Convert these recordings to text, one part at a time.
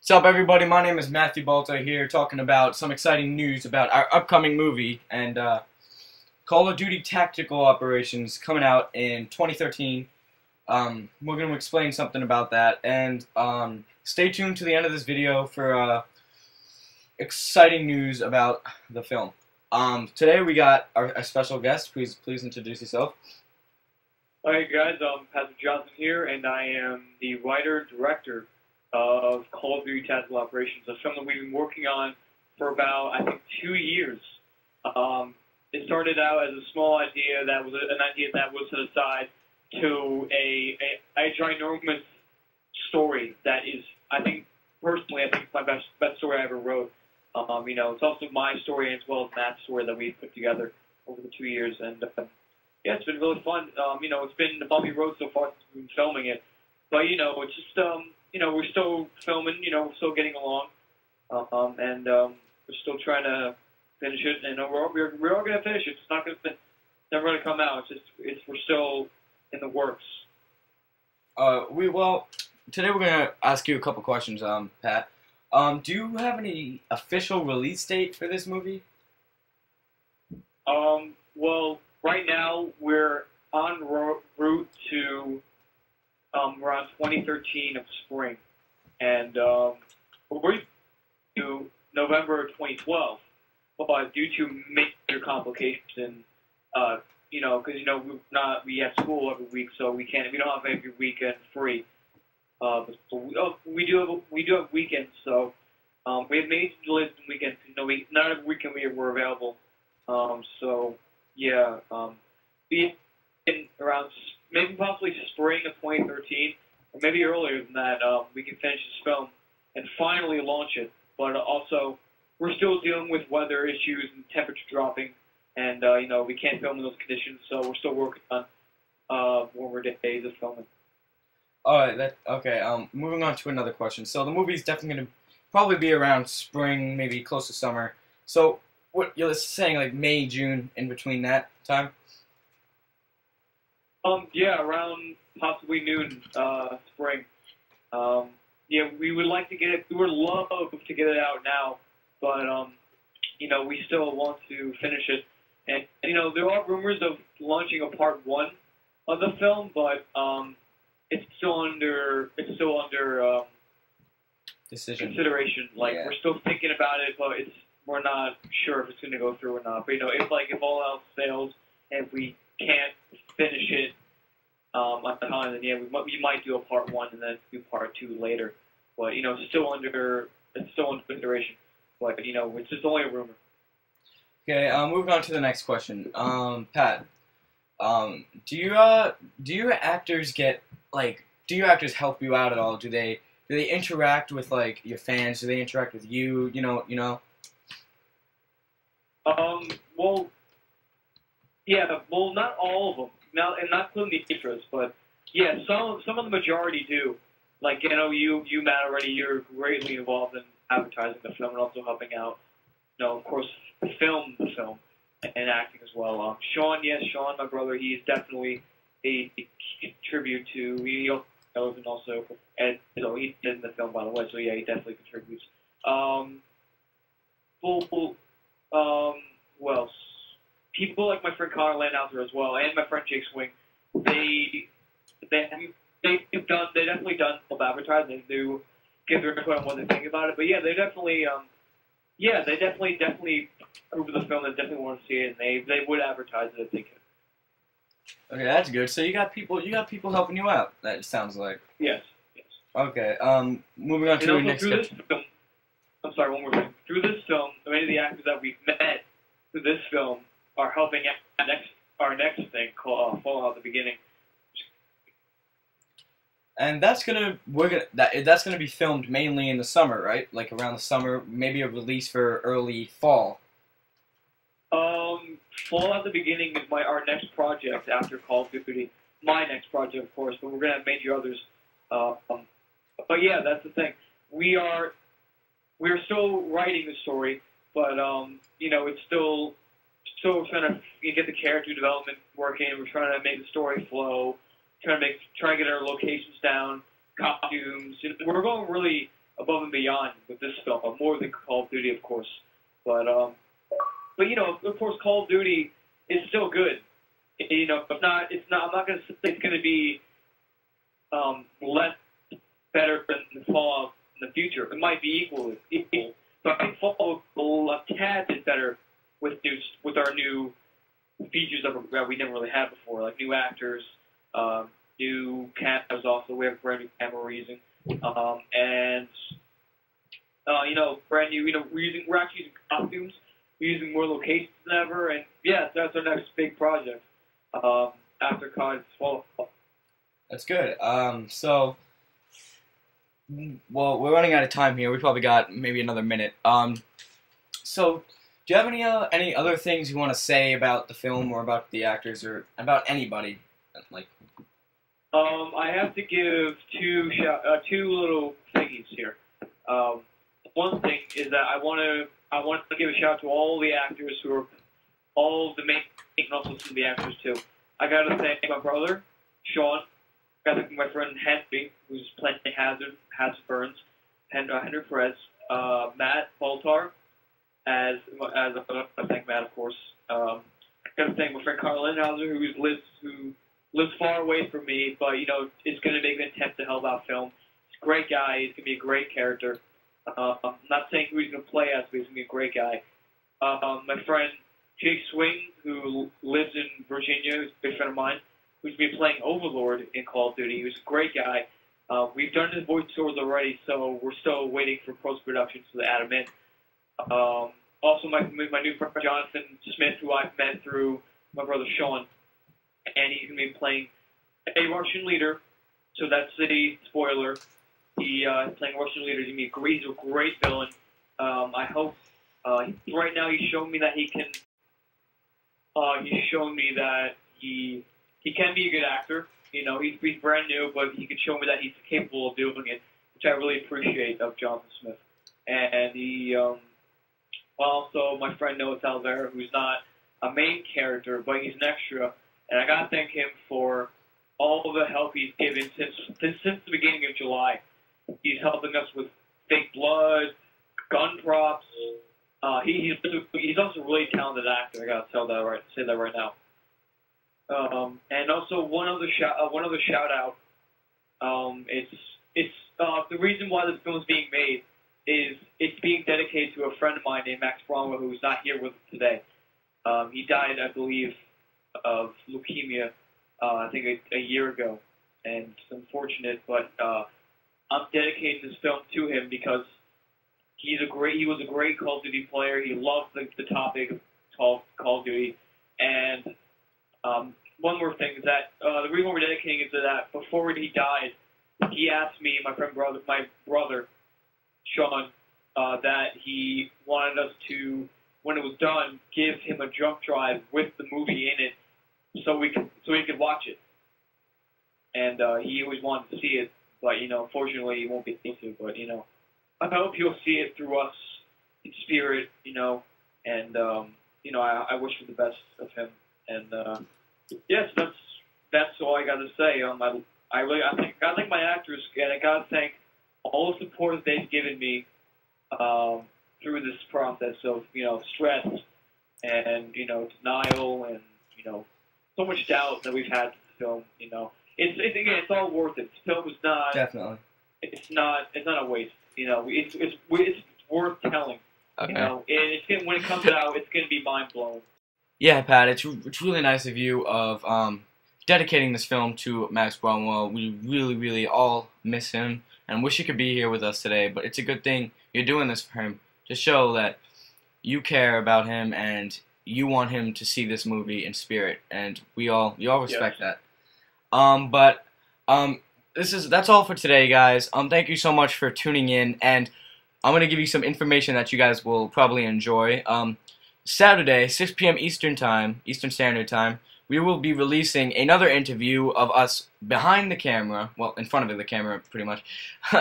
What's up, everybody? My name is Matthew Balta here, talking about some exciting news about our upcoming movie and Call of Duty Tactical Operations coming out in 2013. We're going to explain something about that, and stay tuned to the end of this video for exciting news about the film. Today we got our special guest. Please introduce yourself. Hi guys, Pastor Johnson here, and I am the writer-director of Call of Duty Tactical Operations, a film that we've been working on for about, I think, 2 years. It started out as a small idea that was an idea that was set aside to a ginormous story that is, I think, personally, I think it's my best story I ever wrote. It's also my story as well as Matt's story that we've put together over the 2 years, and yeah, it's been really fun. It's been a bumpy road so far since we've been filming it, but it's just we're still filming, we're still getting along, and we're still trying to finish it, and we're all gonna finish it. It's not never gonna come out. We're still in the works. Today we're gonna ask you a couple questions, Pat. Do you have any official release date for this movie? Well, right now we're en route to around 2013 of spring, and we're to November 2012. But due to major complications, because we have school every week, so we don't have every weekend free. But we do have weekends, so we have major delays in weekends. Not every weekend we're available. So yeah, be in around maybe possibly spring of 2013, or maybe earlier than that. We can finish this film and finally launch it. But also, we're still dealing with weather issues and temperature dropping, and we can't film in those conditions. So we're still working on warmer days of filming. All right. Okay. Moving on to another question. So the movie's definitely going to probably be around spring, maybe close to summer. So what you're saying, like May, June, in between that time? Yeah, around possibly noon, spring. Yeah, we would like to get it. We would love to get it out now, but we still want to finish it. And there are rumors of launching a part 1 of the film, but it's still under Decision. consideration. Like, yeah. We're still thinking about it, but we're not sure if it's going to go through or not. But if all else fails and we can't finish it on time, then yeah, we might do a part 1 and then do part 2 later. But it's still under consideration. But it's just only a rumor. Okay. Moving on to the next question. Pat, do your actors do your actors help you out at all? Do they interact with like your fans? Do they interact with you? Well, yeah. Well, not all of them. Now, and not including the extras, but yeah, some of the majority do. Like you Matt, already, you're greatly involved in advertising the film and also helping out. Of course, film the film and acting as well. Sean, my brother, he's definitely a contribute to. He knows and also, and he did in the film, by the way. So yeah, he definitely contributes. Who else? People like my friend Connor Landhauser as well, and my friend Jake Swing. They've definitely done some advertising. They do give their input on what they think about it. But yeah, they definitely approve of the film. They definitely want to see it, and they would advertise it if they could. Okay, that's good. So you got people helping you out. That sounds like. Yes. Okay. Moving on to the next question. I'm sorry, one more thing. Through this film, many of the actors that we've met through this film are helping our next thing called Fallout: The Beginning. And that's gonna be filmed mainly in the summer, right? Like around the summer, maybe a release for early fall. Fallout: The Beginning is our next project after Call of Duty. My next project, of course, but we're gonna have major others. But yeah, that's the thing. We're still writing the story, but it's still trying to get the character development working. We're trying to make the story flow. Trying to get our locations down, costumes. We're going really above and beyond with this film, more than Call of Duty, of course. But you know, of course, Call of Duty is still good. You know, but it's not. I'm not going to say it's going to be less better than Fallout in the future. It might be equal, but I think Fallout will a tad bit better with our new features that we never really had before, like new actors, new cameras. Also, we have brand new camera we're using, and you know, brand new. You know, we're actually using costumes. We're using more locations than ever, and yeah, that's our next big project after COD Fallout. That's good. So, well, we're running out of time here. We probably got maybe another minute. So, do you have any other things you want to say about the film or about the actors or about anybody? Like, I have to give two little thingies here. One thing is that I want to give a shout out to all the actors who are all the main, and also some of the actors too. I gotta thank my brother, Sean. I gotta thank my friend Henry, who's playing Hazard Burns, and Henry Perez, Matt Baltar, as I thank Matt, of course. I gotta thank my friend Carl Linhauser, who lives far away from me, but you know is gonna make an attempt to help out film. He's a great guy. He's gonna be a great character. I'm not saying who he's gonna play as, but he's gonna be a great guy. My friend Jake Swing, who lives in Virginia, who's a big friend of mine, who's been playing Overlord in Call of Duty. He was a great guy. We've done his voiceovers already, so we're still waiting for post-production to add him in. Also, my new friend Jonathan Smith, who I've met through my brother Sean, and he's going to be playing a Russian leader, so that's the spoiler. He's playing a Russian leader. He's a great villain. I hope. Right now, he's shown me that he can. He's shown me that he can be a good actor. You know, he's brand new, but he can show me that he's capable of doing it, which I really appreciate of Jonathan Smith. And he, also my friend Noah Salvera, who's not a main character, but he's an extra, and I gotta thank him for all the help he's given since the beginning of July. He's helping us with fake blood, gun props. He's also a really talented actor. I gotta say that right now. And also one other shout out. It's the reason why this film is being made is it's being dedicated to a friend of mine named Max Bromwell, who's not here with us today. He died, I believe, of leukemia. I think a year ago, and it's unfortunate, but I'm dedicating this film to him because he was a great Call of Duty player. He loved the topic of Call of Duty, and one more thing is that the reason why we're dedicating it to that, before he died, he asked me, my brother, Sean, that he wanted us to, when it was done, give him a jump drive with the movie in it, so he could watch it. And he always wanted to see it, but you know, unfortunately, he won't be able to. But you know, I hope he'll see it through us in spirit, you know, and you know, I wish for the best of him. And yes, that's all I got to say. I thank my actors, and I got to thank all the support they've given me through this process of, you know, stress and, you know, denial and, you know, so much doubt that we've had to film. You know, it's all worth it. This film is not definitely. It's not a waste. You know, it's worth telling. Okay. You know, and when it comes out, it's gonna be mind blowing. Yeah, Pat, it's really nice of you of dedicating this film to Max Bromwell. We really, really all miss him and wish he could be here with us today. But it's a good thing you're doing this for him to show that you care about him and you want him to see this movie in spirit. And we all respect that. That's all for today, guys. Thank you so much for tuning in, and I'm gonna give you some information that you guys will probably enjoy. Saturday, 6 p.m. Eastern Standard Time, we will be releasing another interview of us behind the camera, well, in front of the camera, pretty much,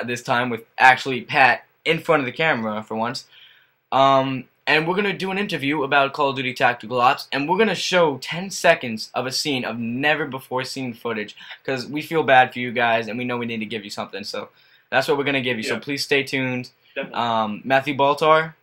this time with actually Pat in front of the camera for once. And we're going to do an interview about Call of Duty Tactical Ops, and we're going to show 10 seconds of a scene of never-before-seen footage, because we feel bad for you guys, and we know we need to give you something, so That's what we're gonna give you. So Yeah. please stay tuned. Definitely. Matthew Baltar,